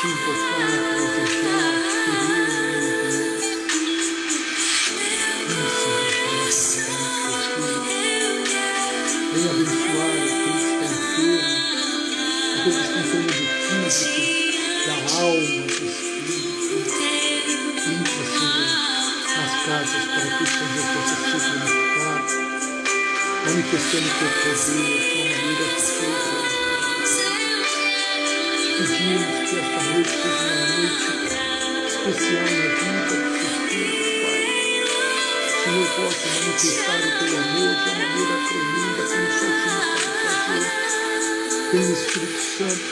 te invocar, desejar, venha abençoar aqueles que estão enfermos, aqueles que estão enfermos do físico, da alma, do espírito. Entra, Senhor, nas casas para que o Senhor possa ser glorificado, manifestando o teu poder, a tua maneira de ser. Pedimos que esta noite seja uma noite especial na vida dos seus filhos, Pai. Que o Senhor possa manifestar o teu amor de uma maneira tremenda, como só o Senhor pode fazer. Venha, Espírito Santo,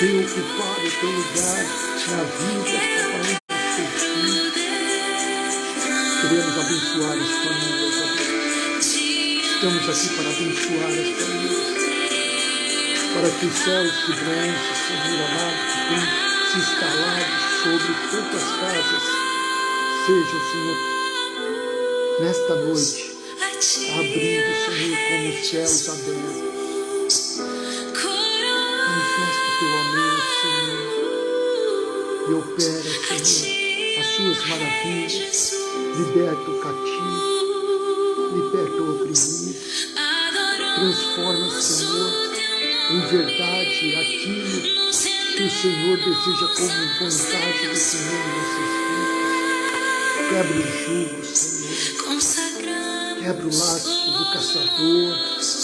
venha ocupar o teu lugar na vida, Pai, dos teus filhos. Queremos abençoar as famílias, ó Deus. Estamos aqui para abençoar as famílias, para que os céus de bronze, Senhor amado, que tem se instalado sobre tantas casas, sejam, Senhor, nesta noite, abrindo, Senhor, como os céus abertos. Manifesta o teu amor, Senhor, e opera, Senhor, as suas maravilhas. Liberta o cativo, liberta o oprimido, transforma, Senhor, em verdade aquilo que o Senhor deseja como vontade do Senhor em nossos filhos. Quebra o jugo, Senhor. Quebra o laço do caçador,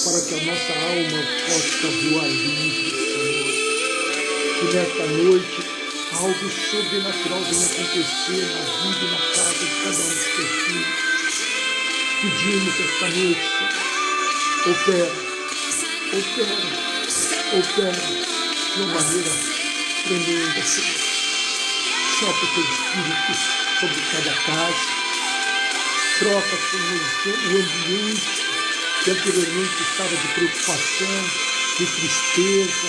para que a nossa alma possa voar livre, Senhor. Que nesta noite algo sobrenatural venha acontecer na vida e na casa de cada um dos teus filhos. Pedimos esta noite, Senhor, opera de uma maneira tremenda, Senhor. Sopra o teu Espírito sobre cada casa. Troca, Senhor, o ambiente que anteriormente estava de preocupação, de tristeza.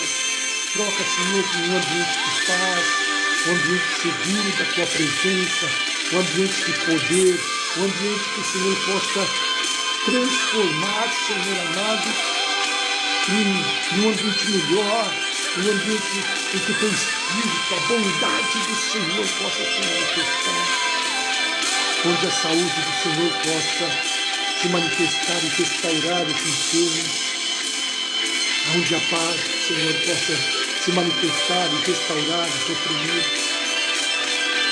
Troca, Senhor, por um ambiente de paz, um ambiente seguro da tua presença, um ambiente de poder, um ambiente que o Senhor possa transformar, Senhor amado, em um ambiente melhor, um ambiente em que o teu Espírito, a bondade do Senhor possa se manifestar, onde a saúde do Senhor possa se manifestar e restaurar os enfermos, onde a paz do Senhor possa se manifestar e restaurar os oprimidos.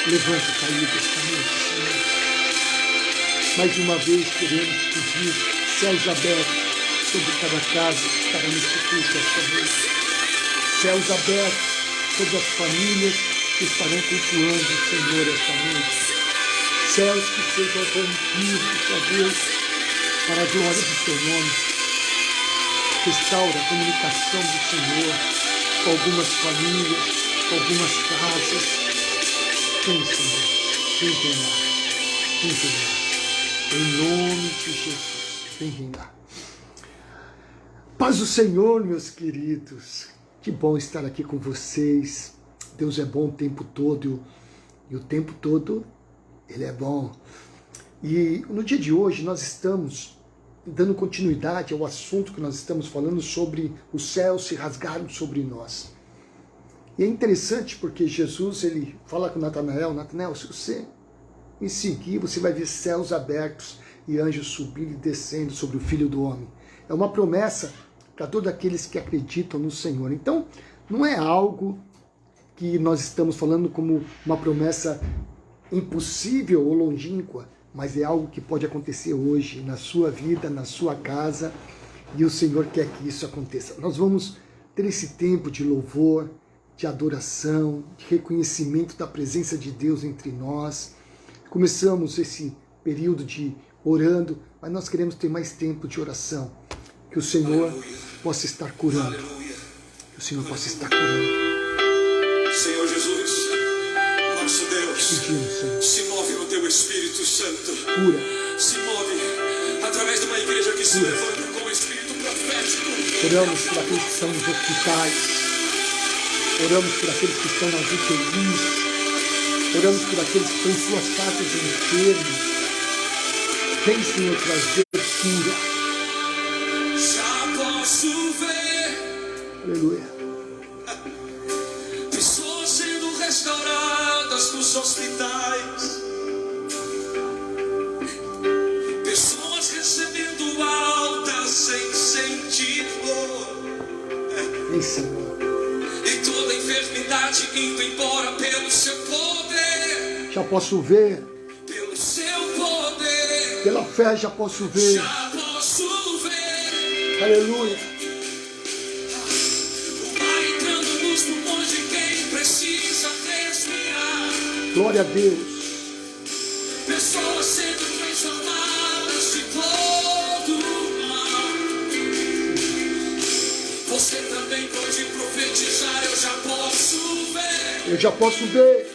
Levanta o caído esta noite, Senhor. Mais uma vez queremos pedir céus abertos sobre cada casa que estará neste culto esta noite. Céus abertos sobre as famílias que estarão cultuando o Senhor esta noite. Céus que sejam rompidos, ó Deus, para a glória do teu nome. Restaura a comunicação do Senhor com algumas famílias, com algumas casas. Vem, Senhor, vem reinar, vem reinar. Em nome de Jesus, vem reinar. Paz do Senhor, meus queridos. Que bom estar aqui com vocês. Deus é bom o tempo todo e o tempo todo Ele é bom. E no dia de hoje nós estamos dando continuidade ao assunto que nós estamos falando sobre os céus se rasgaram sobre nós. E é interessante porque Jesus, ele fala com Natanael: Natanael, se você me seguir, você vai ver céus abertos e anjos subindo e descendo sobre o Filho do Homem. É uma promessa para todos aqueles que acreditam no Senhor. Então, não é algo que nós estamos falando como uma promessa impossível ou longínqua, mas é algo que pode acontecer hoje na sua vida, na sua casa, e o Senhor quer que isso aconteça. Nós vamos ter esse tempo de louvor, de adoração, de reconhecimento da presença de Deus entre nós. Começamos esse período de orando, mas nós queremos ter mais tempo de oração. Que o Senhor possa estar curando. Que o Senhor possa estar curando. Senhor Jesus, nosso Deus, pedimos, Senhor, se move no teu Espírito Santo. Cura. Se move através de uma igreja que se levanta com o Espírito profético. Oramos por aqueles que estão nos hospitais. Oramos por aqueles que estão nas UTIs. Oramos por aqueles que estão em suas casas enfermos. Vem, Senhor, trazer cura. Já posso ver. Aleluia. Pessoas sendo portas dos hospitais, pessoas recebendo alta sem sentir dor, Vem, Senhor. e toda enfermidade indo embora pelo seu poder, Já posso ver. pelo seu poder, Pela fé já posso ver. já posso ver. Aleluia. O ar entrando nos pulmões de quem precisa respirar, Glória a Deus. pessoas sendo transformadas de todo mal. Você também pode profetizar, eu já posso ver. Eu já posso ver.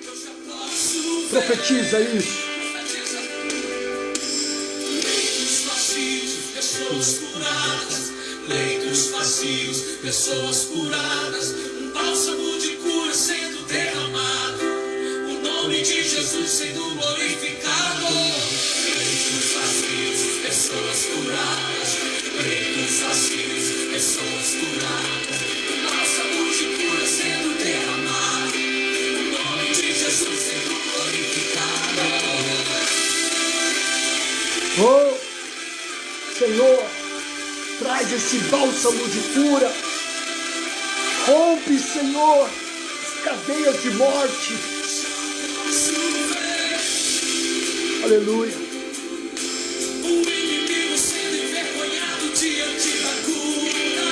Eu já posso ver. Profetiza isso. Profetiza. Leitos vazios, pessoas curadas. Leitos vazios, pessoas curadas. Um bálsamo de cura sendo derramado. O nome de Jesus sendo glorificado. Leitos vazios, pessoas curadas. Leitos vazios, pessoas curadas. Um bálsamo de cura sendo derramado. O nome de Jesus sendo glorificado. Oh, Senhor, traz esse bálsamo de cura. Rompe, Senhor, as cadeias de morte. Aleluia. O inimigo sendo envergonhado diante da cura.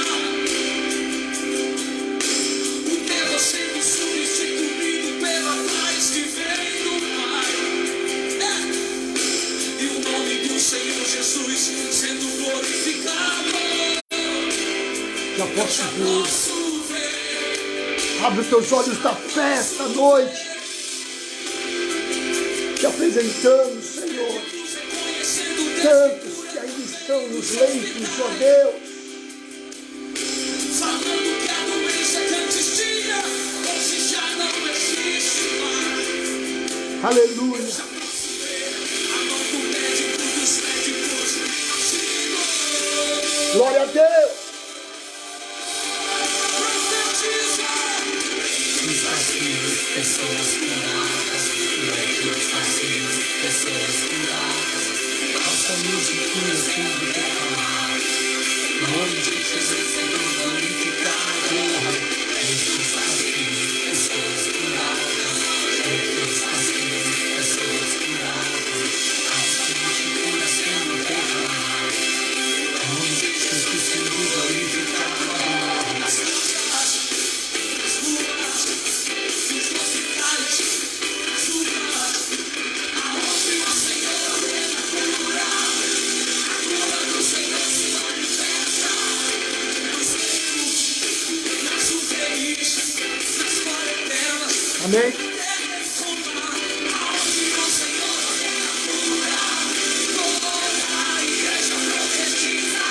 O terror sendo substituído pela paz que vem do Pai. E o nome do Senhor Jesus sendo glorificado. Já posso Já ver. posso ver. Abre os teus olhos da fé esta noite. Te apresentamos, Senhor. Reconhecendo Tantos que ainda estão nos leitos, ó Deus. falando que a doença que antes tinha, hoje já não existe mais. Aleluia. Já posso ver a mão do médico dos médicos agindo. Glória a Deus. Profetiza. Leitos vazios, pessoas curadas. Leitos vazios, pessoas curadas. Bálsamo de cura sendo derramado. O nome de Jesus sendo glorificado. Leitos vazios, pessoas curadas. Leitos vazios, pessoas curadas. Bálsamo de cura sendo derramado. O nome de Jesus sendo glorificado. Nas casas, nas ruas, nos hospitais, nas ruas, aonde o Senhor reina cura. A cura do Senhor se manifesta nos leitos, nas UTIs, nas quarentenas. Amém. Aonde o Senhor reina cura. Toda a igreja profetiza.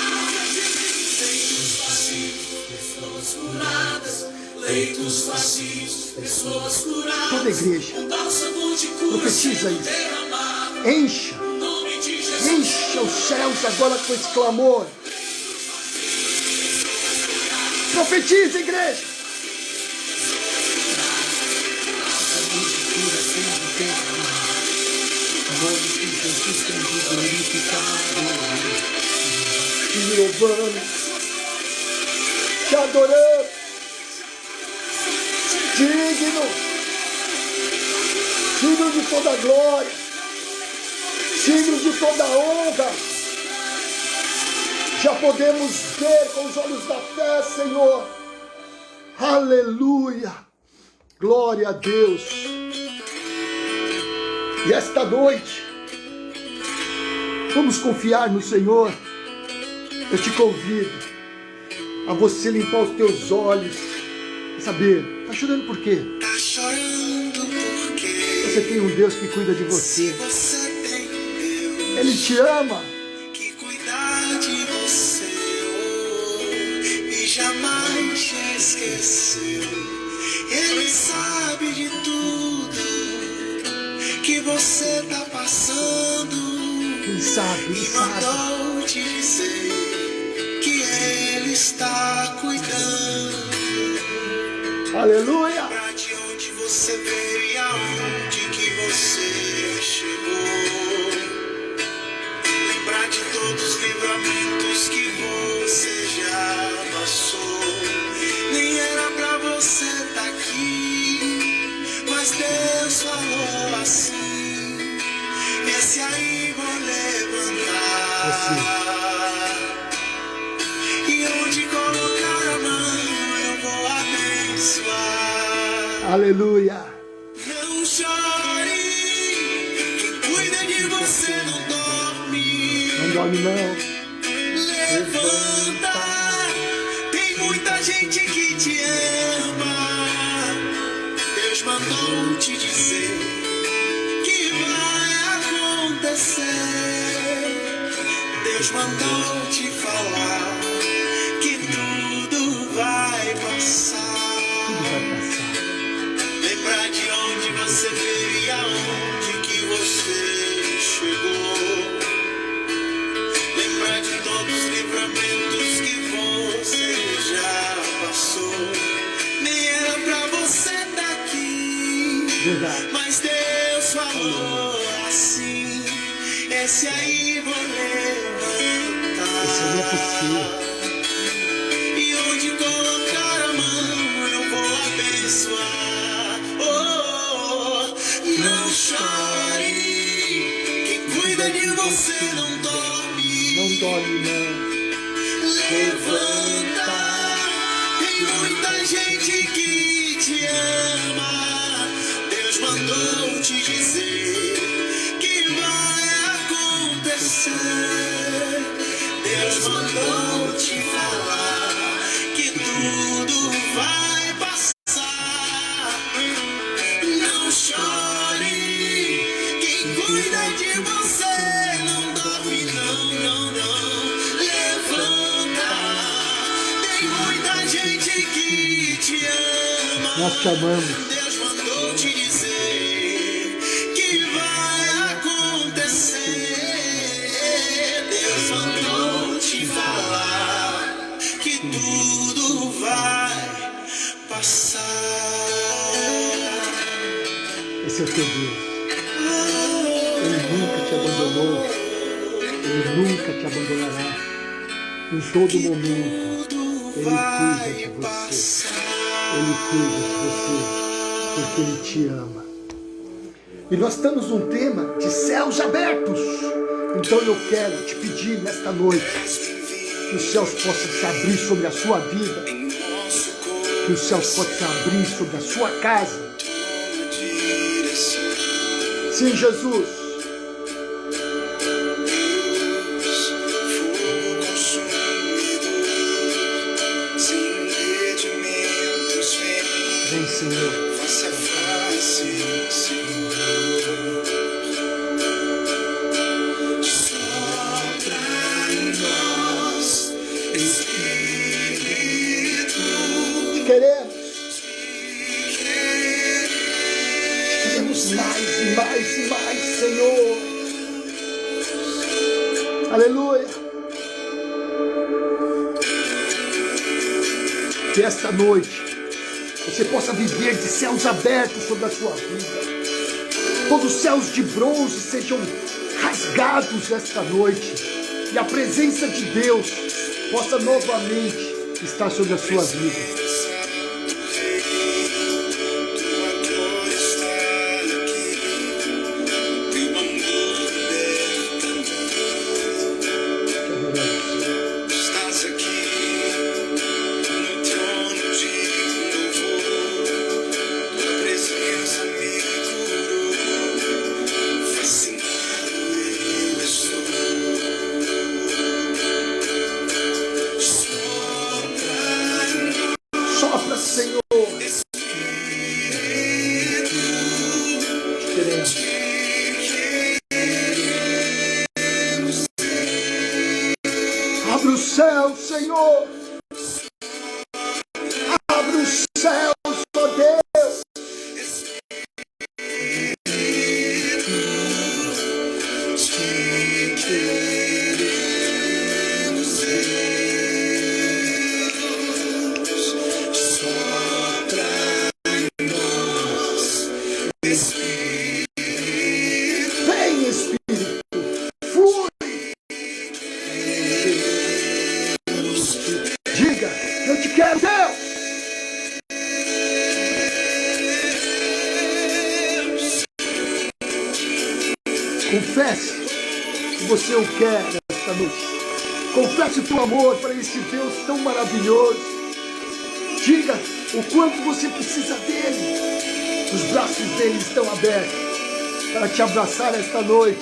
Leitos vazios, pessoas curadas. Leitos vazios, pessoas curadas. Toda a igreja. Um bálsamo de cura Profetiza sendo isso. derramado. Encha. Em nome de Jesus. Encha os céus agora com esse clamor. Profetiza, igreja. Te louvamos, te adoramos, digno de toda glória, digno de toda honra. Já podemos ver com os olhos da fé, Senhor. Aleluia, glória a Deus. E esta noite, vamos confiar no Senhor. Eu te convido a você limpar os teus olhos e saber, está chorando por quê? Tá chorando porque Você tem um Deus que cuida de você. você tem um Deus Ele te ama. que cuida de você e jamais te esqueceu. Ele sabe de tudo que você tá passando Ele sabe, Ele e sabe. mandou te dizer que Ele está cuidando Aleluia. pra de onde você veio e aonde que você chegou. Lembrar de todos os livramentos que você já passou. Nem era pra você estar aqui, mas Deus falou assim: esse aí vou levantar. E onde colocar a mão eu vou abençoar. Aleluia. Não chore, quem cuida de você não dorme. Não dorme não. Levanta, tem muita gente que te ama. Deus mandou te dizer que vai acontecer. Deus mandou te falar que tudo vai passar. Tudo vai passar. Lembrar de onde você veio e aonde que você chegou. Lembrar de todos os livramentos que você já passou. Nem era pra você estar aqui, Verdade. mas Deus falou assim: esse aí vou levantar. Esse aí é possível. E onde colocar a mão eu vou abençoar. Oh, não chore, quem cuida de você não dorme. Não dorme não. Levanta, tem muita gente que te ama. Deus mandou te dizer que vai acontecer. Deus mandou te falar que tudo vai passar. Não chore, quem cuida de você não dorme não, não, não. Levanta, tem muita gente que te ama. Nós te amamos. Deus mandou te dizer que vai acontecer. Deus mandou te falar que tudo vai passar. Esse é o teu Deus. Ele nunca te abandonou. Ele nunca te abandonará. Em todo momento, Ele cuida de você. Ele cuida de você, porque Ele te ama. E nós estamos num tema de céus abertos. Então eu quero te pedir nesta noite que os céus possam se abrir sobre a sua vida, que os céus possam se abrir sobre a sua casa. Sim, Jesus. Vem, Senhor. Face a face, Senhor. Sopra em nós, Espírito. Queremos mais e mais e mais, Senhor. Aleluia. Que esta noite você possa viver de céus abertos sobre a sua vida. Todos os céus de bronze sejam rasgados esta noite. E a presença de Deus possa novamente estar sobre a sua vida. Abre os céus, Senhor. Abre os céus, ó Deus. Confesse que você o quer nesta noite. Confesse o teu amor para esse Deus tão maravilhoso. Diga o quanto você precisa dele. Os braços dele estão abertos para te abraçar esta noite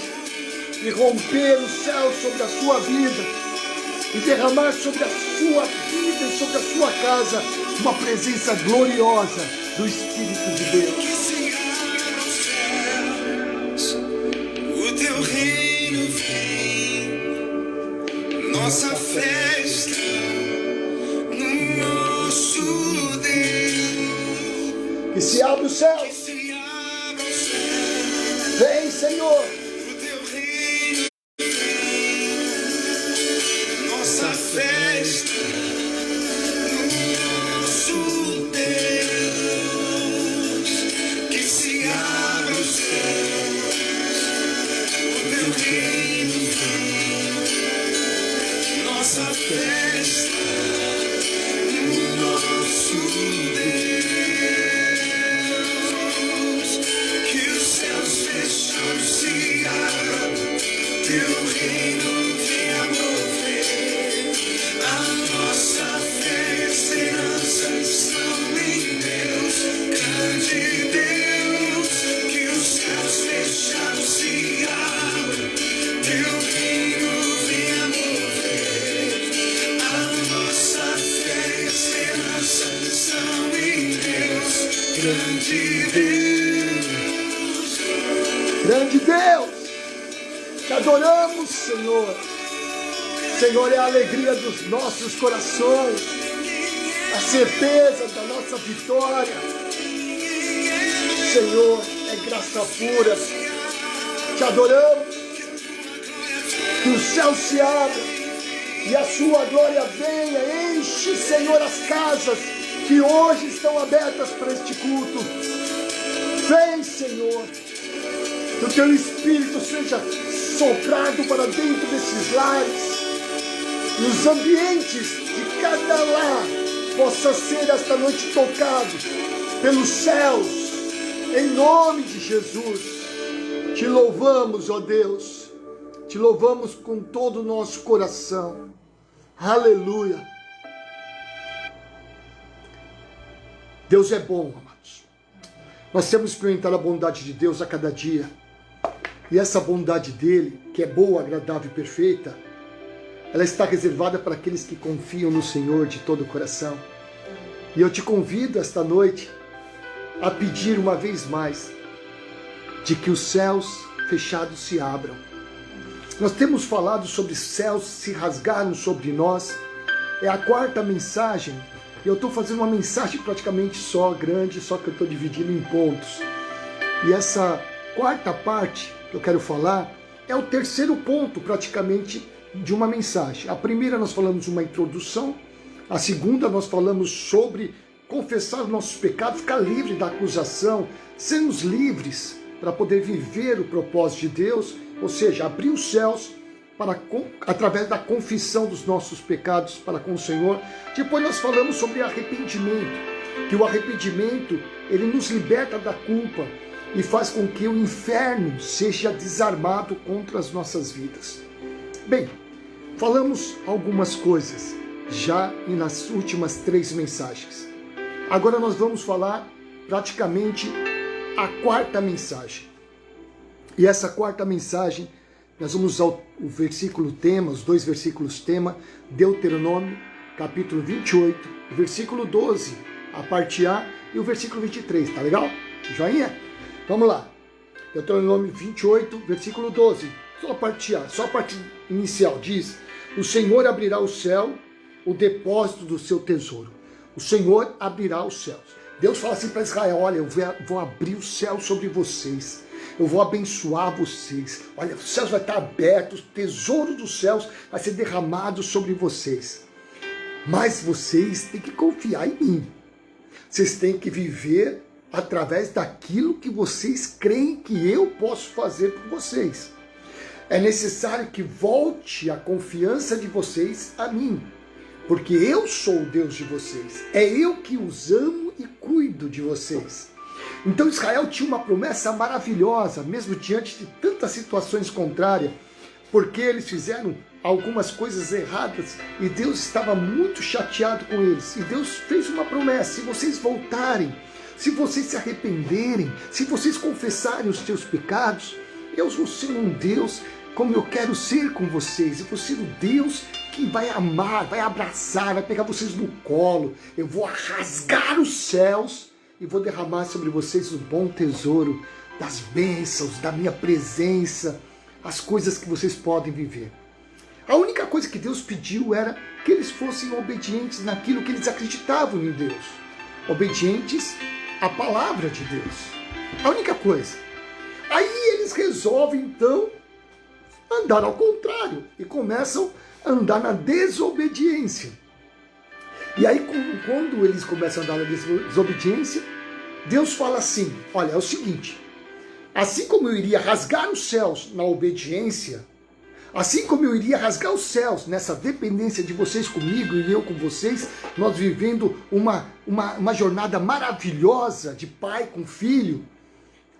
e romper o céu sobre a sua vida e derramar sobre a sua vida e sobre a sua casa uma presença gloriosa do Espírito de Deus. Que se abram os céus, o teu reino vem, nossa festa no nosso Deus. Que se abra o céu. Que se abram os céus, Vem, Senhor. o teu reino vem, nossa festa no nosso Deus. Que se abram os céus, o teu reino vem, nossa festa no nosso Deus. Que os céus fechados se abram, teu reino venha mover. A nossa fé e esperança estão em Deus, grande Deus. Que os céus fechados se abram, teu reino venha mover. A nossa fé e esperança estão em Deus, grande Deus. Grande Deus, te adoramos, Senhor. Senhor, é a alegria dos nossos corações, a certeza da nossa vitória. Senhor, é graça pura. Te adoramos. Que o céu se abra e a sua glória venha. Enche, Senhor, as casas que hoje estão abertas para este culto. Vem, Senhor. Que o teu Espírito seja soprado para dentro desses lares. E os ambientes de cada lar possa ser esta noite tocado pelos céus. Em nome de Jesus. Te louvamos, ó Deus. Te louvamos com todo o nosso coração. Aleluia. Deus é bom, amados. Nós temos que experimentar a bondade de Deus a cada dia. E essa bondade dele, que é boa, agradável e perfeita, ela está reservada para aqueles que confiam no Senhor de todo o coração. E eu te convido esta noite a pedir uma vez mais de que os céus fechados se abram. Nós temos falado sobre céus se rasgaram sobre nós. É a quarta mensagem. E eu estou fazendo uma mensagem praticamente só, grande, só que eu estou dividindo em pontos. E essa quarta parte que eu quero falar é o terceiro ponto praticamente de uma mensagem. A primeira nós falamos uma introdução, a segunda nós falamos sobre confessar os nossos pecados, ficar livre da acusação, sermos livres para poder viver o propósito de Deus, ou seja, abrir os céus para, através da confissão dos nossos pecados para com o Senhor. Depois nós falamos sobre arrependimento, que o arrependimento ele nos liberta da culpa e faz com que o inferno seja desarmado contra as nossas vidas. Bem, falamos algumas coisas já nas últimas 3 mensagens. Agora nós vamos falar praticamente a quarta mensagem. E essa quarta mensagem, nós vamos usar o versículo tema, os 2 versículos tema, Deuteronômio, capítulo 28, versículo 12, a parte A, e o versículo 23, tá legal? Joinha? Vamos lá. Deuteronômio 28, versículo 12. Só a parte A, só a parte inicial. Diz: o Senhor abrirá o céu, o depósito do seu tesouro. O Senhor abrirá os céus. Deus fala assim para Israel: olha, eu vou abrir o céu sobre vocês. Eu vou abençoar vocês. Olha, os céus vai estar abertos, o tesouro dos céus vai ser derramado sobre vocês. Mas vocês têm que confiar em mim. Vocês têm que viver através daquilo que vocês creem que eu posso fazer por vocês. É necessário que volte a confiança de vocês a mim, porque eu sou o Deus de vocês. É eu que os amo e cuido de vocês. Então Israel tinha uma promessa maravilhosa, mesmo diante de tantas situações contrárias, porque eles fizeram algumas coisas erradas e Deus estava muito chateado com eles. E Deus fez uma promessa: se vocês voltarem, se vocês se arrependerem, se vocês confessarem os seus pecados, eu vou ser um Deus como eu quero ser com vocês. Eu vou ser o Deus que vai amar, vai abraçar, vai pegar vocês no colo. Eu vou rasgar os céus e vou derramar sobre vocês o bom tesouro das bênçãos, da minha presença, as coisas que vocês podem viver. A única coisa que Deus pediu era que eles fossem obedientes naquilo que eles acreditavam em Deus. Obedientes à palavra de Deus. A única coisa. Aí eles resolvem então andar ao contrário e começam a andar na desobediência. E aí quando eles começam a andar na desobediência, Deus fala assim: olha, é o seguinte, assim como eu iria rasgar os céus na obediência, assim como eu iria rasgar os céus nessa dependência de vocês comigo e eu com vocês, nós vivendo uma jornada maravilhosa de pai com filho,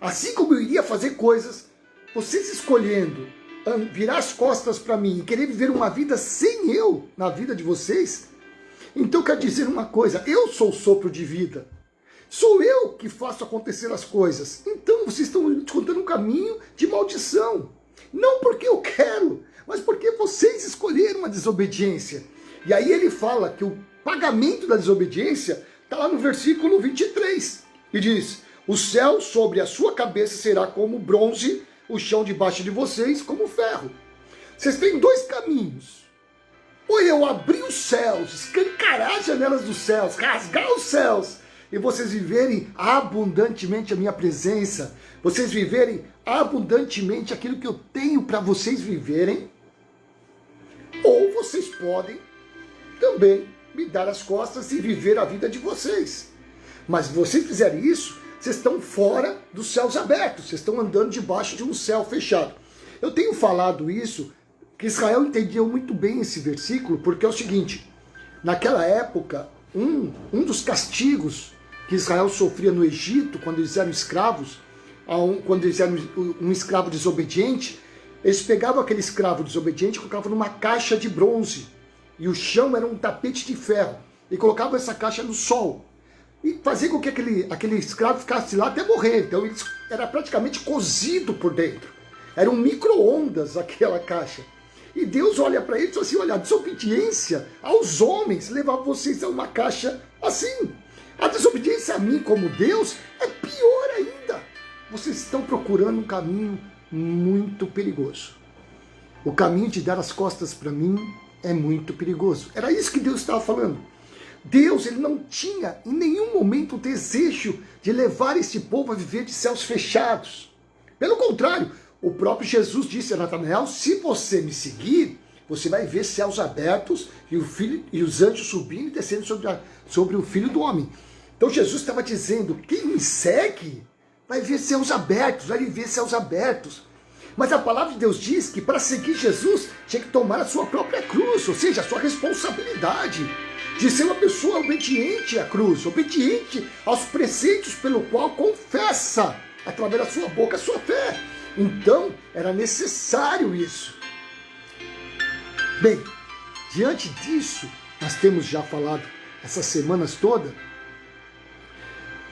assim como eu iria fazer coisas, vocês escolhendo virar as costas para mim e querer viver uma vida sem eu na vida de vocês, então quer dizer uma coisa: eu sou o sopro de vida, sou eu que faço acontecer as coisas. Então vocês estão contando um caminho de maldição, não porque eu quero, mas porque vocês escolheram a desobediência. E aí ele fala que o pagamento da desobediência está lá no versículo 23, e diz: o céu sobre a sua cabeça será como bronze, o chão debaixo de vocês como ferro. Vocês têm dois caminhos: ou eu abrir os céus, escancarar as janelas dos céus, rasgar os céus, e vocês viverem abundantemente a minha presença, vocês viverem abundantemente aquilo que eu tenho para vocês viverem, ou vocês podem também me dar as costas e viver a vida de vocês. Mas se vocês fizerem isso, vocês estão fora dos céus abertos, vocês estão andando debaixo de um céu fechado. Eu tenho falado isso, que Israel entendeu muito bem esse versículo, porque é o seguinte: naquela época, um dos castigos que Israel sofria no Egito, quando eles eram escravos, quando eles eram um escravo desobediente, eles pegavam aquele escravo desobediente e colocavam numa caixa de bronze, e o chão era um tapete de ferro, e colocavam essa caixa no sol, e fazia com que aquele escravo ficasse lá até morrer. Então ele era praticamente cozido por dentro, era um micro-ondas aquela caixa. E Deus olha para ele e diz assim: olha, a desobediência aos homens leva vocês a uma caixa assim. A desobediência a mim como Deus é pior ainda. Vocês estão procurando um caminho muito perigoso. O caminho de dar as costas para mim é muito perigoso. Era isso que Deus estava falando. Deus, ele não tinha em nenhum momento o desejo de levar esse povo a viver de céus fechados. Pelo contrário, o próprio Jesus disse a Natanael: se você me seguir, você vai ver céus abertos e os anjos subindo e descendo sobre o Filho do Homem. Então Jesus estava dizendo: quem me segue vai ver céus abertos, vai viver céus abertos. Mas a palavra de Deus diz que para seguir Jesus tinha que tomar a sua própria cruz, ou seja, a sua responsabilidade de ser uma pessoa obediente à cruz, obediente aos preceitos pelo qual confessa através da sua boca a sua fé. Então era necessário isso. Bem, diante disso, nós temos já falado essas semanas todas,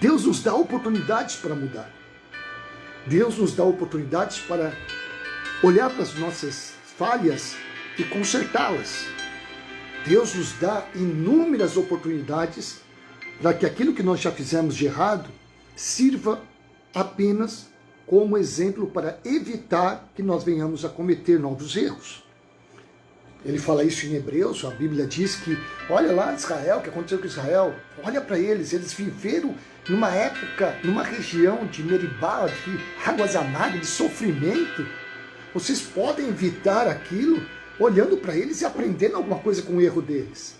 Deus nos dá oportunidades para mudar. Deus nos dá oportunidades para olhar para as nossas falhas e consertá-las. Deus nos dá inúmeras oportunidades para que aquilo que nós já fizemos de errado sirva apenas como exemplo para evitar que nós venhamos a cometer novos erros. Ele fala isso em Hebreus, a Bíblia diz que, olha lá Israel, o que aconteceu com Israel, olha para eles viveram numa época, numa região de Meribá, de águas amargas, de sofrimento. Vocês podem evitar aquilo olhando para eles e aprendendo alguma coisa com o erro deles.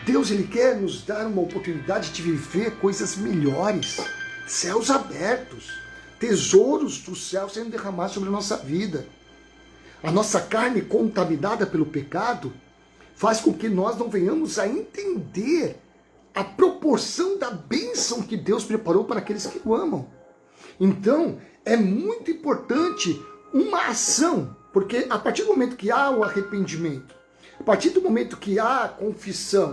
Deus, ele quer nos dar uma oportunidade de viver coisas melhores, céus abertos, tesouros do céu sendo derramados sobre a nossa vida. A nossa carne contaminada pelo pecado faz com que nós não venhamos a entender a proporção da bênção que Deus preparou para aqueles que o amam. Então, é muito importante uma ação, porque a partir do momento que há o arrependimento, a partir do momento que há a confissão,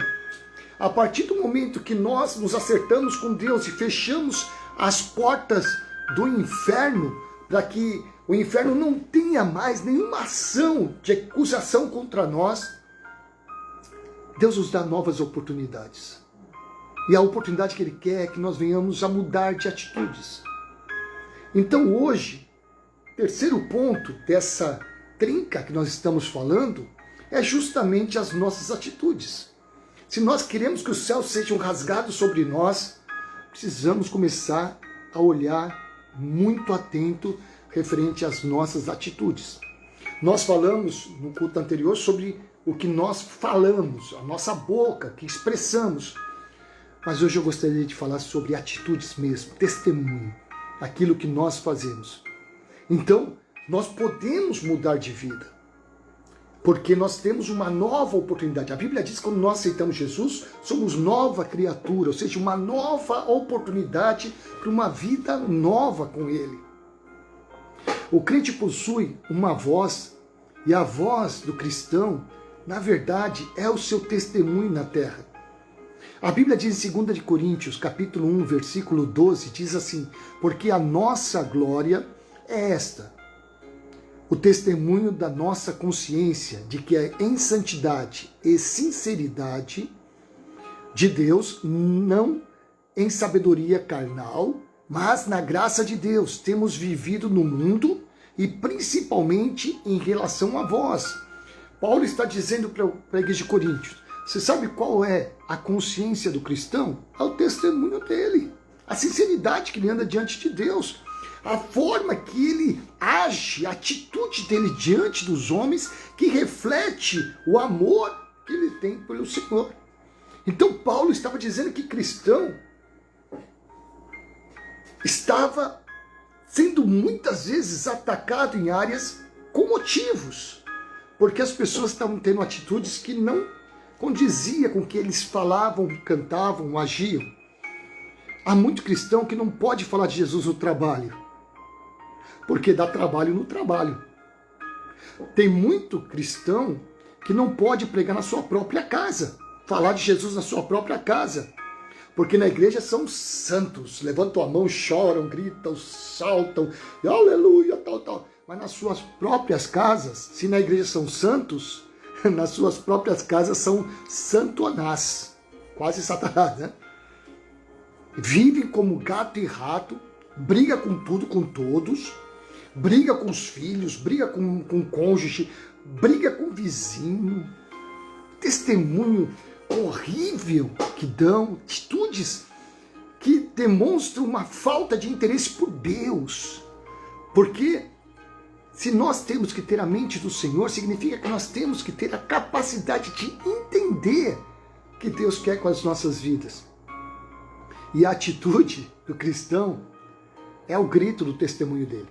a partir do momento que nós nos acertamos com Deus e fechamos as portas do inferno, para que o inferno não tenha mais nenhuma ação de acusação contra nós, Deus nos dá novas oportunidades. E a oportunidade que Ele quer é que nós venhamos a mudar de atitudes. Então hoje, terceiro ponto dessa trinca que nós estamos falando, é justamente as nossas atitudes. Se nós queremos que os céus sejam rasgados sobre nós, precisamos começar a olhar muito atento referente às nossas atitudes. Nós falamos no culto anterior sobre o que nós falamos, a nossa boca, que expressamos. Mas hoje eu gostaria de falar sobre atitudes mesmo, testemunho, aquilo que nós fazemos. Então, nós podemos mudar de vida, porque nós temos uma nova oportunidade. A Bíblia diz que quando nós aceitamos Jesus, somos nova criatura, ou seja, uma nova oportunidade para uma vida nova com Ele. O crente possui uma voz, e a voz do cristão, na verdade, é o seu testemunho na terra. A Bíblia diz em 2 Coríntios, capítulo 1, versículo 12, diz assim: porque a nossa glória é esta, o testemunho da nossa consciência de que é em santidade e sinceridade de Deus, não em sabedoria carnal, mas na graça de Deus, temos vivido no mundo e principalmente em relação a vós. Paulo está dizendo para a igreja de Coríntios, você sabe qual é a consciência do cristão? É o testemunho dele, a sinceridade que ele anda diante de Deus, a forma que ele age, a atitude dele diante dos homens, que reflete o amor que ele tem pelo Senhor. Então Paulo estava dizendo que cristão estava sendo muitas vezes atacado em áreas com motivos, porque as pessoas estavam tendo atitudes que não condizia com o que eles falavam, cantavam, agiam. Há muito cristão que não pode falar de Jesus no trabalho, porque dá trabalho no trabalho. Tem muito cristão que não pode pregar na sua própria casa, falar de Jesus na sua própria casa, porque na igreja são santos, levantam a mão, choram, gritam, saltam, aleluia, tal. Mas nas suas próprias casas, se na igreja são santos, nas suas próprias casas são santonás, quase satanás, né? Vivem como gato e rato, briga com tudo, com todos, briga com os filhos, briga com o cônjuge, briga com o vizinho, testemunho horrível que dão, atitudes que demonstram uma falta de interesse por Deus, porque se nós temos que ter a mente do Senhor, significa que nós temos que ter a capacidade de entender o que Deus quer com as nossas vidas. E a atitude do cristão é o grito do testemunho dele.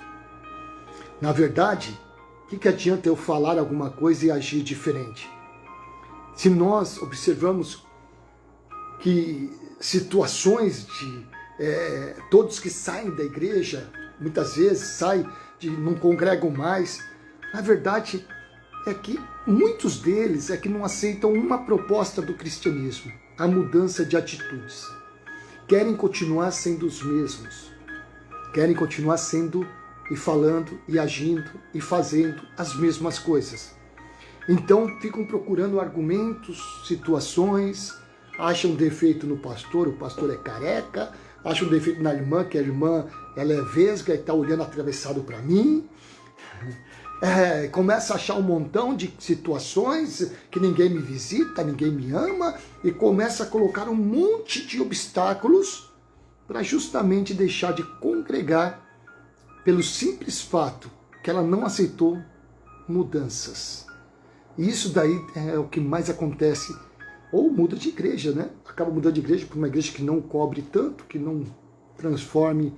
Na verdade, o que adianta eu falar alguma coisa e agir diferente? Se nós observamos que situações de todos que saem da igreja, muitas vezes saem, não congregam mais, na verdade é que muitos deles é que não aceitam uma proposta do cristianismo, a mudança de atitudes. Querem continuar sendo os mesmos, querem continuar sendo e falando e agindo e fazendo as mesmas coisas. Então ficam procurando argumentos, situações, acham defeito no pastor, o pastor é careca, acham defeito na irmã, que a irmã ela é vesga e está olhando atravessado para mim. Começa a achar um montão de situações que ninguém me visita, ninguém me ama, e começa a colocar um monte de obstáculos para justamente deixar de congregar pelo simples fato que ela não aceitou mudanças. E isso daí é o que mais acontece, ou muda de igreja, né? Acaba mudando de igreja para uma igreja que não cobre tanto, que não transforme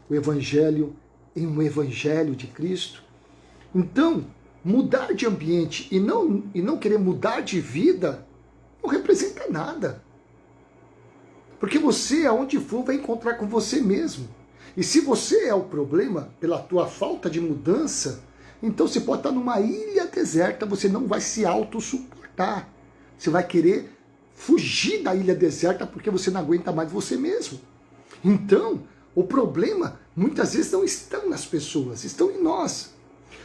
o evangelho em um evangelho de Cristo. Então, mudar de ambiente e não querer mudar de vida não representa nada. Porque você, aonde for, vai encontrar com você mesmo. E se você é o problema, pela tua falta de mudança, então você pode estar numa ilha deserta, você não vai se autossuportar. Você vai querer fugir da ilha deserta porque você não aguenta mais você mesmo. Então, o problema muitas vezes não estão nas pessoas, estão em nós.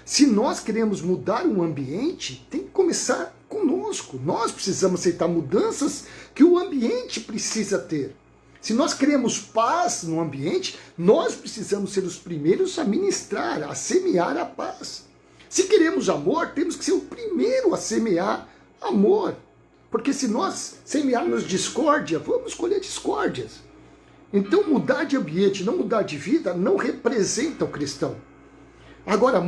Se nós queremos mudar um ambiente, tem que começar conosco. Nós precisamos aceitar mudanças que o ambiente precisa ter. Se nós queremos paz no ambiente, nós precisamos ser os primeiros a ministrar, a semear a paz. Se queremos amor, temos que ser o primeiro a semear amor. Porque se nós semearmos discórdia, vamos colher discórdias. Então mudar de ambiente, não mudar de vida, não representa o cristão. Agora,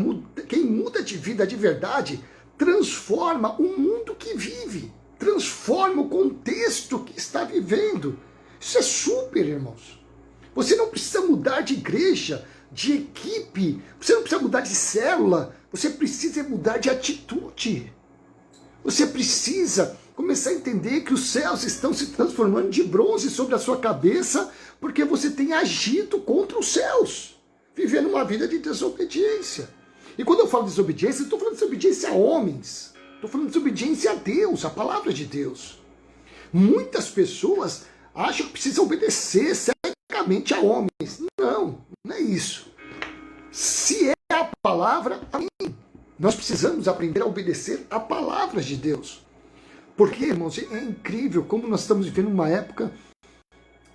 quem muda de vida de verdade, transforma o mundo que vive, transforma o contexto que está vivendo. Isso é super, irmãos. Você não precisa mudar de igreja, de equipe, você não precisa mudar de célula, você precisa mudar de atitude. Você precisa começar a entender que os céus estão se transformando de bronze sobre a sua cabeça porque você tem agido contra os céus, vivendo uma vida de desobediência. E quando eu falo de desobediência, eu estou falando de desobediência a homens, estou falando de desobediência a Deus, a palavra de Deus. Muitas pessoas acham que precisam obedecer cegamente a homens. Não, não é isso. Se é a palavra, amém. Nós precisamos aprender a obedecer a palavra de Deus. Porque, irmãos, é incrível como nós estamos vivendo uma época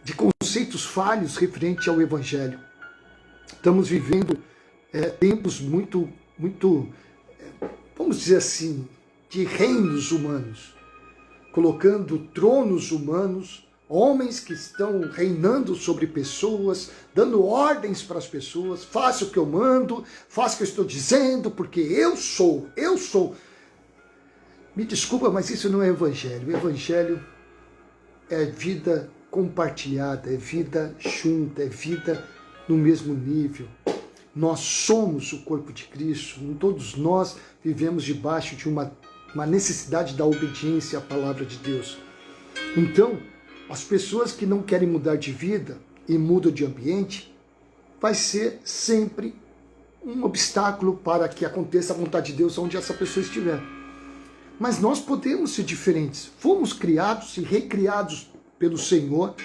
de conceitos falhos referente ao Evangelho. Estamos vivendo tempos muito, vamos dizer assim, de reinos humanos, colocando tronos humanos, homens que estão reinando sobre pessoas, dando ordens para as pessoas, faça o que eu mando, faça o que eu estou dizendo, porque eu sou. Me desculpa, mas isso não é evangelho. O evangelho é vida compartilhada, é vida junta, é vida no mesmo nível. Nós somos o corpo de Cristo, todos nós vivemos debaixo de uma necessidade da obediência à palavra de Deus. Então, as pessoas que não querem mudar de vida e mudam de ambiente, vai ser sempre um obstáculo para que aconteça a vontade de Deus onde essa pessoa estiver. Mas nós podemos ser diferentes. Fomos criados e recriados pelo Senhor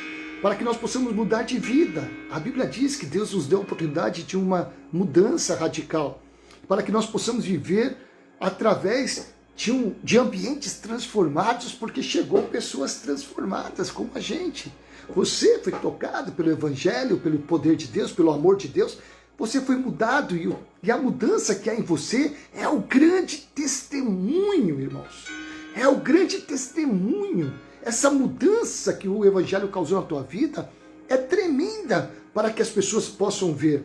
para que nós possamos mudar de vida. A Bíblia diz que Deus nos deu a oportunidade de uma mudança radical, para que nós possamos viver através de ambientes transformados, porque chegou pessoas transformadas como a gente. Você foi tocado pelo Evangelho, pelo poder de Deus, pelo amor de Deus. Você foi mudado e a mudança que há em você é o grande testemunho, irmãos. É o grande testemunho. Essa mudança que o Evangelho causou na tua vida é tremenda para que as pessoas possam ver.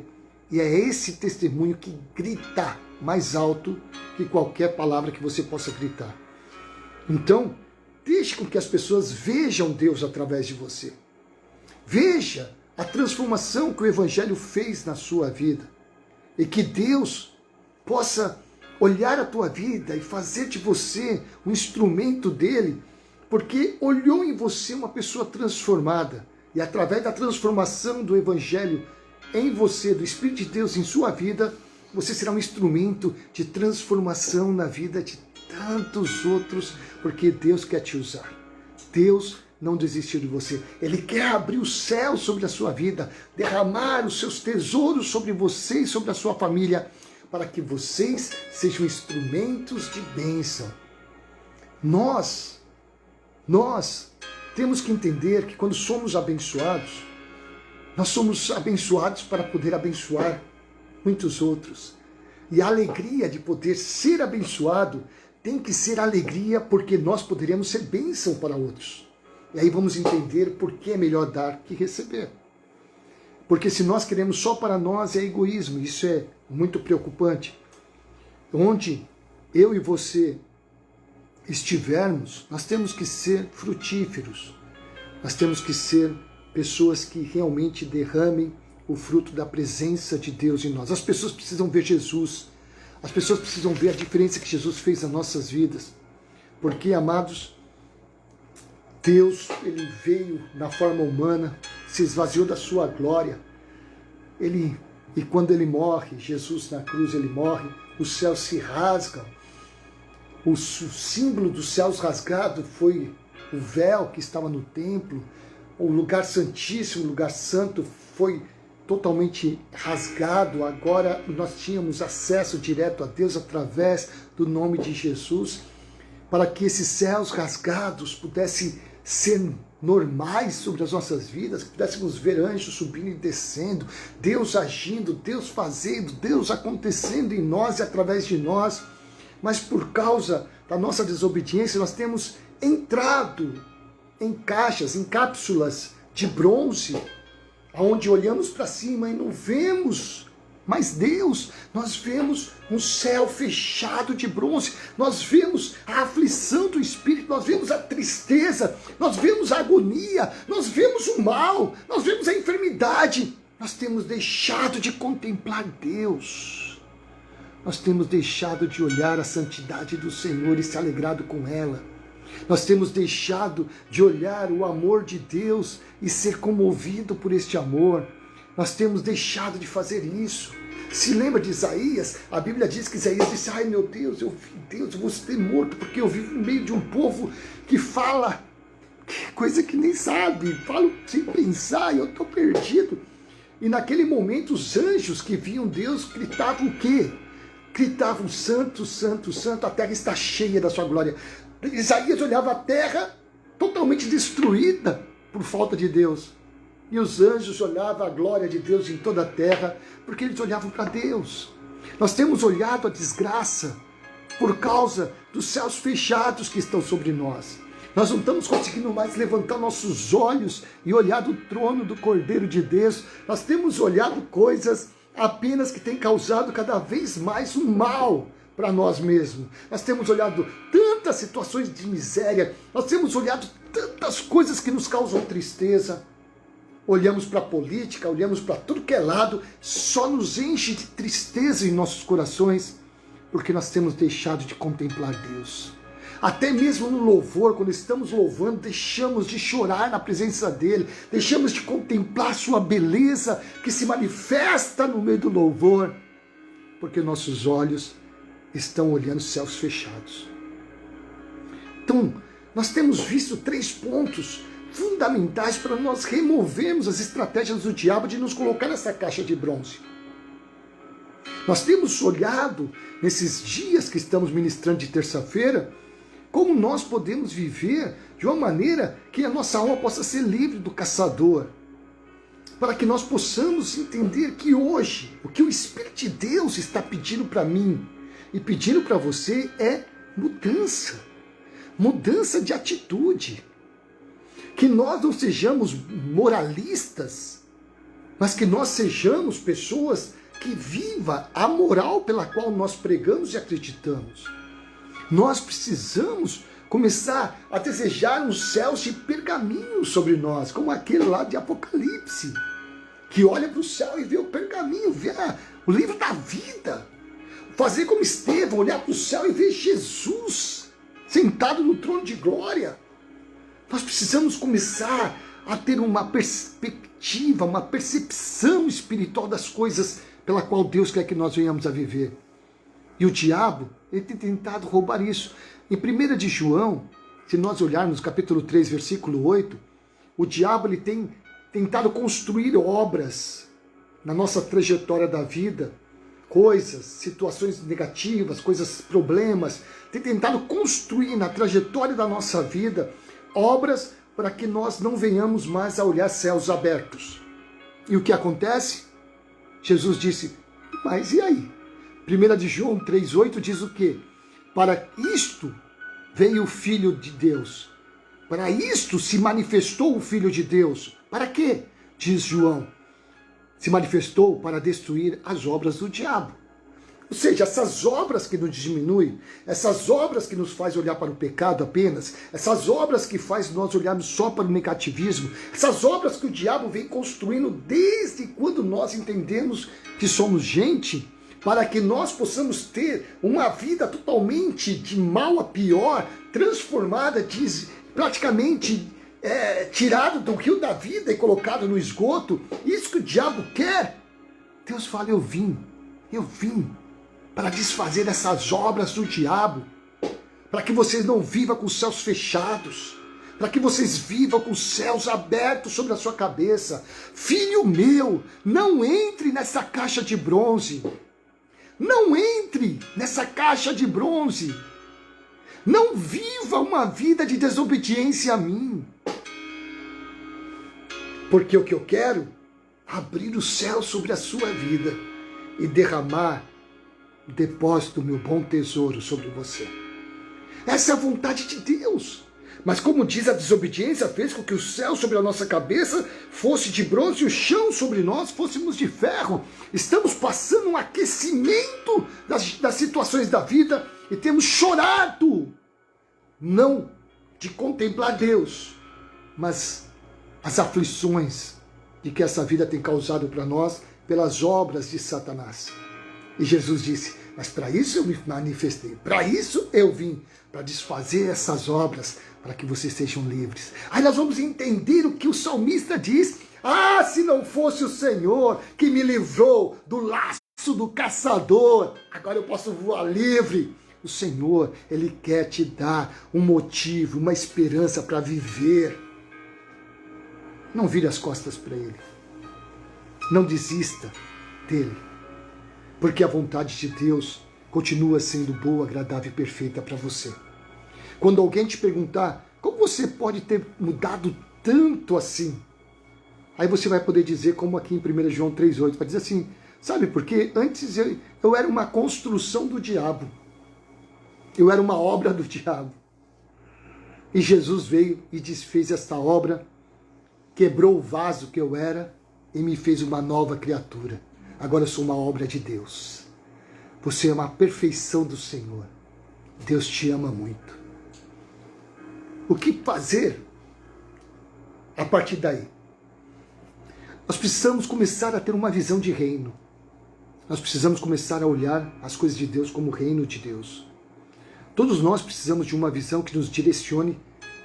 E é esse testemunho que grita mais alto que qualquer palavra que você possa gritar. Então, deixe com que as pessoas vejam Deus através de você. Veja a transformação que o Evangelho fez na sua vida. E que Deus possa olhar a tua vida e fazer de você um instrumento dele, porque olhou em você uma pessoa transformada. E através da transformação do Evangelho em você, do Espírito de Deus em sua vida, você será um instrumento de transformação na vida de tantos outros, porque Deus quer te usar. Deus não desistiu de você. Ele quer abrir o céu sobre a sua vida, derramar os seus tesouros sobre você e sobre a sua família, para que vocês sejam instrumentos de bênção. Nós temos que entender que quando somos abençoados, nós somos abençoados para poder abençoar muitos outros. E a alegria de poder ser abençoado tem que ser alegria porque nós poderemos ser bênção para outros. E aí vamos entender por que é melhor dar que receber. Porque se nós queremos só para nós é egoísmo, isso é muito preocupante. Onde eu e você estivermos, nós temos que ser frutíferos. Nós temos que ser pessoas que realmente derramem o fruto da presença de Deus em nós. As pessoas precisam ver Jesus. As pessoas precisam ver a diferença que Jesus fez nas nossas vidas. Porque, amados, Deus, ele veio na forma humana, se esvaziou da sua glória. E quando ele morre, Jesus na cruz, ele morre, os céus se rasgam. O símbolo dos céus rasgado foi o véu que estava no templo. O lugar santíssimo, o lugar santo foi totalmente rasgado. Agora nós tínhamos acesso direto a Deus através do nome de Jesus, para que esses céus rasgados pudessem ser normais sobre as nossas vidas, que pudéssemos ver anjos subindo e descendo, Deus agindo, Deus fazendo, Deus acontecendo em nós e através de nós. Mas por causa da nossa desobediência, nós temos entrado em caixas, em cápsulas de bronze, onde olhamos para cima e não vemos mais Deus. Nós vemos um céu fechado de bronze, nós vemos a aflição do Espírito, nós vemos a tristeza, nós vemos a agonia, nós vemos o mal, nós vemos a enfermidade. Nós temos deixado de contemplar Deus, nós temos deixado de olhar a santidade do Senhor e se alegrado com ela. Nós temos deixado de olhar o amor de Deus e ser comovido por este amor. Nós temos deixado de fazer isso. Se lembra de Isaías? A Bíblia diz que Isaías disse: ai meu Deus, eu vi Deus, eu vou ser morto, porque eu vivo no meio de um povo que fala coisa que nem sabe, falo sem pensar, e eu estou perdido. E naquele momento os anjos que viam Deus gritavam o quê? Gritavam: santo, santo, santo, a terra está cheia da sua glória. Isaías olhava a terra totalmente destruída por falta de Deus. E os anjos olhavam a glória de Deus em toda a terra, porque eles olhavam para Deus. Nós temos olhado a desgraça por causa dos céus fechados que estão sobre nós. Nós não estamos conseguindo mais levantar nossos olhos e olhar do trono do Cordeiro de Deus. Nós temos olhado coisas apenas que têm causado cada vez mais o mal para nós mesmos. Nós temos olhado tantas situações de miséria, nós temos olhado tantas coisas que nos causam tristeza. Olhamos para a política, olhamos para tudo que é lado, só nos enche de tristeza em nossos corações, porque nós temos deixado de contemplar Deus. Até mesmo no louvor, quando estamos louvando, deixamos de chorar na presença dEle, deixamos de contemplar sua beleza que se manifesta no meio do louvor, porque nossos olhos estão olhando os céus fechados. Então, nós temos visto 3 pontos fundamentais para nós removermos as estratégias do diabo de nos colocar nessa caixa de bronze. Nós temos olhado, nesses dias que estamos ministrando de terça-feira, como nós podemos viver de uma maneira que a nossa alma possa ser livre do caçador, para que nós possamos entender que hoje, o que o Espírito de Deus está pedindo para mim e pedindo para você é mudança, mudança de atitude. Que nós não sejamos moralistas, mas que nós sejamos pessoas que vivam a moral pela qual nós pregamos e acreditamos. Nós precisamos começar a desejar uns céus de pergaminho sobre nós, como aquele lá de Apocalipse, que olha para o céu e vê o pergaminho, vê o livro da vida. Fazer como Estevão, olhar para o céu e ver Jesus sentado no trono de glória. Nós precisamos começar a ter uma perspectiva, uma percepção espiritual das coisas pela qual Deus quer que nós venhamos a viver. E o diabo, ele tem tentado roubar isso. Em 1 de João, se nós olharmos capítulo 3, versículo 8, o diabo ele tem tentado construir obras na nossa trajetória da vida, coisas, situações negativas, coisas, problemas, tem tentado construir na trajetória da nossa vida obras para que nós não venhamos mais a olhar céus abertos. E o que acontece? Jesus disse: mas e aí? 1 de João 3,8 diz o quê? Para isto veio o Filho de Deus. Para isto se manifestou o Filho de Deus. Para quê? Diz João. Se manifestou para destruir as obras do diabo. Ou seja, essas obras que nos diminuem, essas obras que nos faz olhar para o pecado apenas, essas obras que faz nós olharmos só para o negativismo, essas obras que o diabo vem construindo desde quando nós entendemos que somos gente, para que nós possamos ter uma vida totalmente de mal a pior, transformada praticamente tirado do rio da vida e colocado no esgoto, isso que o diabo quer. Deus fala, eu vim para desfazer essas obras do diabo, para que vocês não vivam com os céus fechados, para que vocês vivam com os céus abertos sobre a sua cabeça. Filho meu, não entre nessa caixa de bronze. Não entre nessa caixa de bronze. Não viva uma vida de desobediência a mim. Porque o que eu quero? Abrir o céu sobre a sua vida e derramar o depósito do meu bom tesouro sobre você. Essa é a vontade de Deus. Mas como diz, a desobediência fez com que o céu sobre a nossa cabeça fosse de bronze e o chão sobre nós fôssemos de ferro. Estamos passando um aquecimento das situações da vida e temos chorado, não de contemplar Deus, mas as aflições de que essa vida tem causado para nós pelas obras de Satanás. E Jesus disse, mas para isso eu me manifestei, para isso eu vim, para desfazer essas obras, para que vocês sejam livres. Aí nós vamos entender o que o salmista diz. Ah, se não fosse o Senhor que me livrou do laço do caçador, agora eu posso voar livre. O Senhor, Ele quer te dar um motivo, uma esperança para viver. Não vire as costas para Ele. Não desista dEle. Porque a vontade de Deus continua sendo boa, agradável e perfeita para você. Quando alguém te perguntar, como você pode ter mudado tanto assim? Aí você vai poder dizer, como aqui em 1 João 3,8, vai dizer assim, sabe por quê? Antes eu era uma construção do diabo. Eu era uma obra do diabo. E Jesus veio e desfez esta obra, quebrou o vaso que eu era e me fez uma nova criatura. Agora eu sou uma obra de Deus. Você é uma perfeição do Senhor. Deus te ama muito. O que fazer a partir daí? Nós precisamos começar a ter uma visão de reino. Nós precisamos começar a olhar as coisas de Deus como reino de Deus. Todos nós precisamos de uma visão que nos direcione,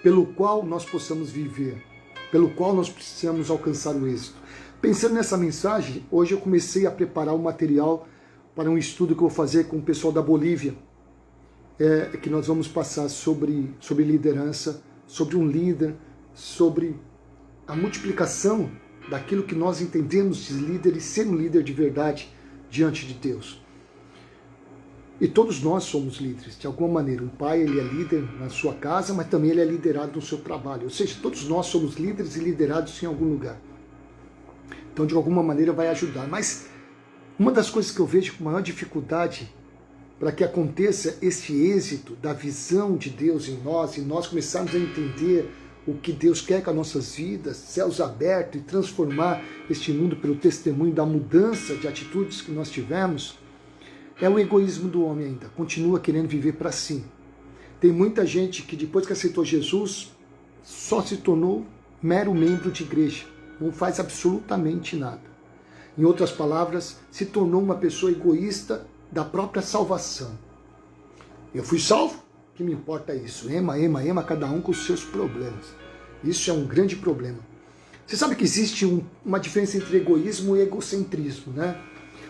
pelo qual nós possamos viver, pelo qual nós precisamos alcançar o êxito. Pensando nessa mensagem, hoje eu comecei a preparar um material para um estudo que eu vou fazer com o pessoal da Bolívia, que nós vamos passar sobre liderança, sobre um líder, sobre a multiplicação daquilo que nós entendemos de líder e ser um líder de verdade diante de Deus. E todos nós somos líderes, de alguma maneira. Um pai, ele é líder na sua casa, mas também ele é liderado no seu trabalho. Ou seja, todos nós somos líderes e liderados em algum lugar. Então, de alguma maneira, vai ajudar. Mas uma das coisas que eu vejo com maior dificuldade para que aconteça esse êxito da visão de Deus em nós, e nós começarmos a entender o que Deus quer com as nossas vidas, céus abertos, e transformar este mundo pelo testemunho da mudança de atitudes que nós tivemos, é o egoísmo do homem ainda. Continua querendo viver para si. Tem muita gente que depois que aceitou Jesus, só se tornou mero membro de igreja. Não faz absolutamente nada. Em outras palavras, se tornou uma pessoa egoísta da própria salvação. Eu fui salvo? O que me importa é isso? Ema, cada um com os seus problemas. Isso é um grande problema. Você sabe que existe uma diferença entre egoísmo e egocentrismo, né?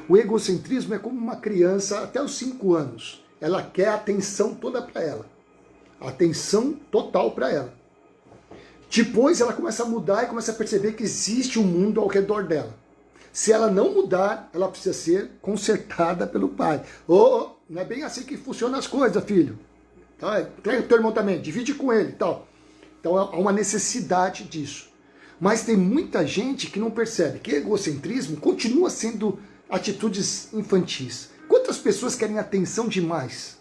O egocentrismo é como uma criança até os 5 anos. Ela quer a atenção toda para ela. A atenção total para ela. Depois ela começa a mudar e começa a perceber que existe um mundo ao redor dela. Se ela não mudar, ela precisa ser consertada pelo pai. Não é bem assim que funcionam as coisas, filho. Então, entrega o teu irmão também, divide com ele e tal. Então há uma necessidade disso. Mas tem muita gente que não percebe que egocentrismo continua sendo atitudes infantis. Quantas pessoas querem atenção demais?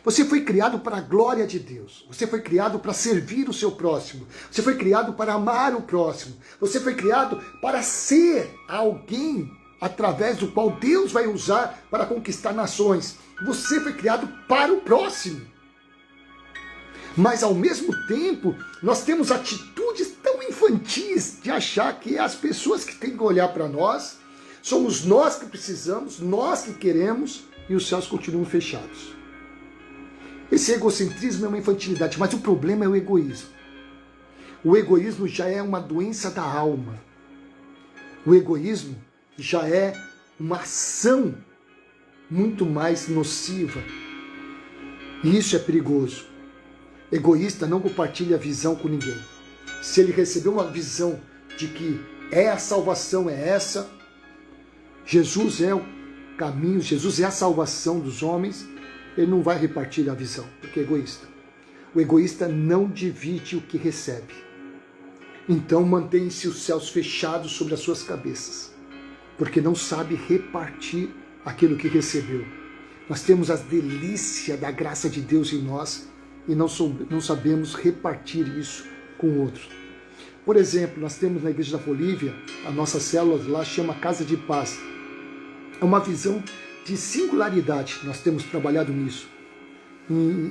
Você foi criado para a glória de Deus. Você foi criado para servir o seu próximo. Você foi criado para amar o próximo. Você foi criado para ser alguém através do qual Deus vai usar para conquistar nações. Você foi criado para o próximo. Mas ao mesmo tempo, nós temos atitudes tão infantis de achar que as pessoas que têm que olhar para nós, somos nós que precisamos, nós que queremos, e os céus continuam fechados. Esse egocentrismo é uma infantilidade, mas o problema é o egoísmo. O egoísmo já é uma doença da alma. O egoísmo já é uma ação muito mais nociva. E isso é perigoso. Egoísta não compartilha a visão com ninguém. Se ele recebeu uma visão de que a salvação é essa, Jesus é o caminho, Jesus é a salvação dos homens, ele não vai repartir a visão, porque é egoísta. O egoísta não divide o que recebe. Então mantém-se os céus fechados sobre as suas cabeças, porque não sabe repartir aquilo que recebeu. Nós temos a delícia da graça de Deus em nós e não sabemos repartir isso com outros. Por exemplo, nós temos na Igreja da Bolívia, a nossa célula lá chama Casa de Paz. É uma visão de singularidade, nós temos trabalhado nisso.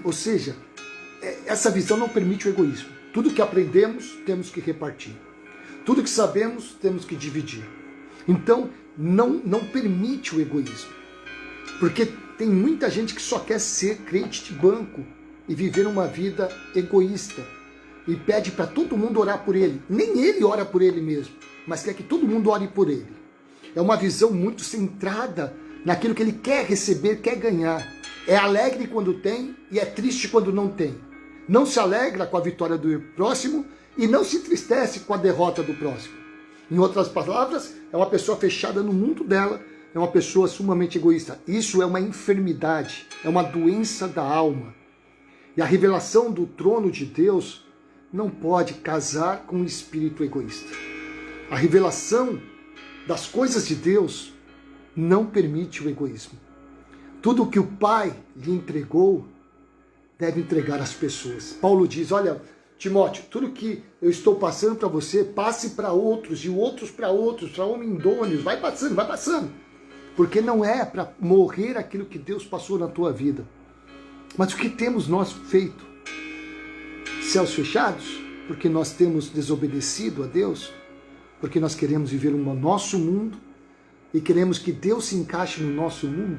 Ou seja, essa visão não permite o egoísmo. Tudo que aprendemos, temos que repartir. Tudo que sabemos, temos que dividir. Então, não permite o egoísmo. Porque tem muita gente que só quer ser crente de banco e viver uma vida egoísta. E pede para todo mundo orar por ele. Nem ele ora por ele mesmo, mas quer que todo mundo ore por ele. É uma visão muito centrada naquilo que ele quer receber, quer ganhar. É alegre quando tem e é triste quando não tem. Não se alegra com a vitória do próximo e não se entristece com a derrota do próximo. Em outras palavras, é uma pessoa fechada no mundo dela, é uma pessoa sumamente egoísta. Isso é uma enfermidade, é uma doença da alma. E a revelação do trono de Deus não pode casar com o espírito egoísta. A revelação das coisas de Deus não permite o egoísmo. Tudo que o Pai lhe entregou, deve entregar às pessoas. Paulo diz, olha, Timóteo, tudo que eu estou passando para você, passe para outros, e outros para homens idôneos, vai passando. Porque não é para morrer aquilo que Deus passou na tua vida. Mas o que temos nós feito? Céus fechados? Porque nós temos desobedecido a Deus? Porque nós queremos viver no nosso mundo e queremos que Deus se encaixe no nosso mundo?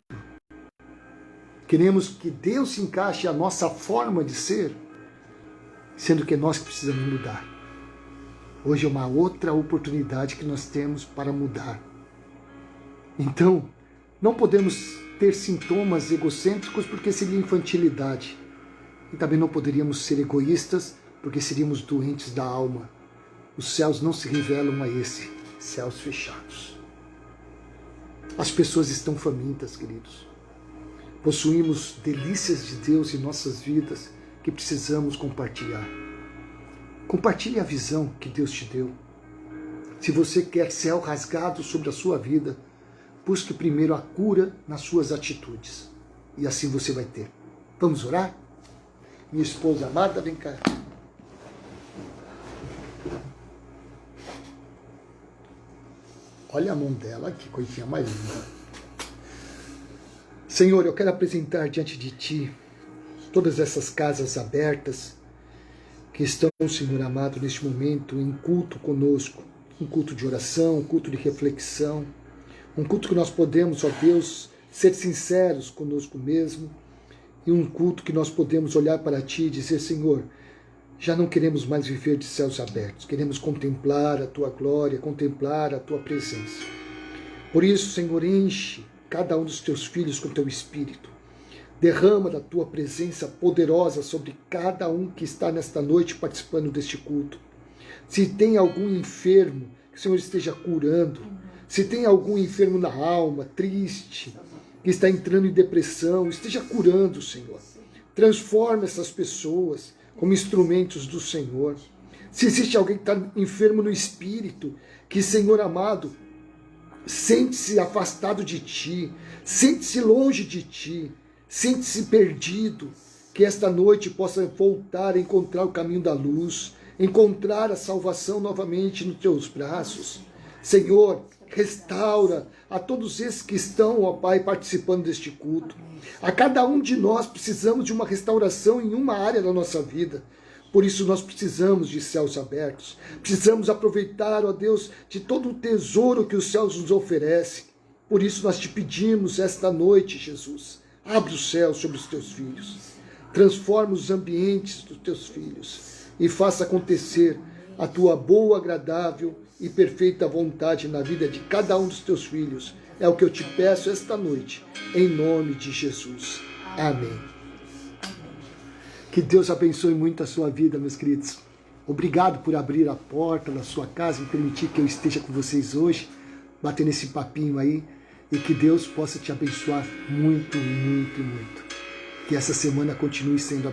Queremos que Deus se encaixe a nossa forma de ser, sendo que nós que precisamos mudar. Hoje é uma outra oportunidade que nós temos para mudar. Então, não podemos ter sintomas egocêntricos porque seria infantilidade. E também não poderíamos ser egoístas porque seríamos doentes da alma. Os céus não se revelam a esse, céus fechados. As pessoas estão famintas, queridos. Possuímos delícias de Deus em nossas vidas que precisamos compartilhar. Compartilhe a visão que Deus te deu. Se você quer céu rasgado sobre a sua vida, busque primeiro a cura nas suas atitudes. E assim você vai ter. Vamos orar? Minha esposa amada, vem cá. Olha a mão dela, que coisinha mais linda. Senhor, eu quero apresentar diante de Ti todas essas casas abertas que estão, Senhor amado, neste momento em culto conosco. Um culto de oração, um culto de reflexão, um culto que nós podemos, ó Deus, ser sinceros conosco mesmo, e um culto que nós podemos olhar para Ti e dizer, Senhor, já não queremos mais viver de céus abertos, queremos contemplar a Tua glória, contemplar a Tua presença. Por isso, Senhor, enche cada um dos Teus filhos com Teu Espírito. Derrama da Tua presença poderosa sobre cada um que está nesta noite participando deste culto. Se tem algum enfermo, que o Senhor esteja curando. Se tem algum enfermo na alma, triste, que está entrando em depressão, esteja curando, Senhor. Transforma essas pessoas como instrumentos do Senhor. Se existe alguém que está enfermo no espírito, que, Senhor amado, sente-se afastado de Ti, sente-se longe de Ti, sente-se perdido, que esta noite possa voltar a encontrar o caminho da luz, encontrar a salvação novamente nos Teus braços. Senhor, restaura a todos esses que estão, ó Pai, participando deste culto. A cada um de nós precisamos de uma restauração em uma área da nossa vida. Por isso nós precisamos de céus abertos. Precisamos aproveitar, ó Deus, de todo o tesouro que os céus nos oferecem. Por isso nós te pedimos esta noite, Jesus, abre o céu sobre os Teus filhos. Transforma os ambientes dos Teus filhos e faça acontecer a tua boa, agradável e perfeita vontade na vida de cada um dos teus filhos. É o que eu te peço esta noite, em nome de Jesus. Amém. Que Deus abençoe muito a sua vida, meus queridos. Obrigado por abrir a porta da sua casa e permitir que eu esteja com vocês hoje, batendo esse papinho aí, e que Deus possa te abençoar muito, muito, muito. Que essa semana continue sendo abençoada.